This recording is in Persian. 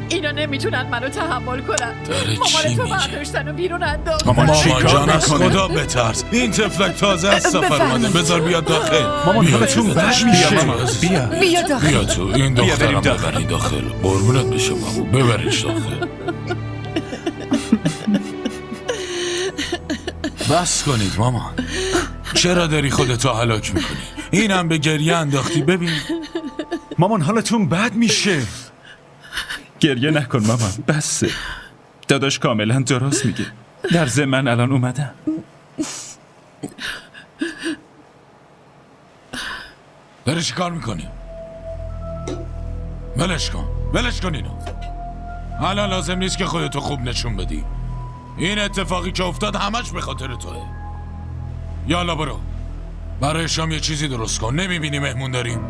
اینا نمیتونن منو تحمل کنن. داره مامان چی تو میگه؟ برداشتن و بیرون انداختن. مامان جان از میکنه؟ خدا بترس. این تفلک تازه از سفر اومده. بذار بیاد داخل. مامان بیا حالتون داخل. بد بیا میشه. مامان. بیا بیا داخل. بیا تو این دخترم بریم داخل. ببرین داخل. قربونت بشه بابا، ببریش داخل. بس کنید مامان، چرا داری خودتو هلاک میکنی؟ اینم به گریه انداختی. ببین مامان حالتون بد میشه. گریه نکن مامان، بسه. داداش کاملا درست میگه. در ضمن الان اومدم. داری چی کار میکنی؟ ولش کن، ولش کن اینو. الان لازم نیست که خودتو خوب نشون بدی. این اتفاقی که افتاد همش به خاطر توه. یالا برو برای شام یه چیزی درست کن. نمیبینی مهمون داریم؟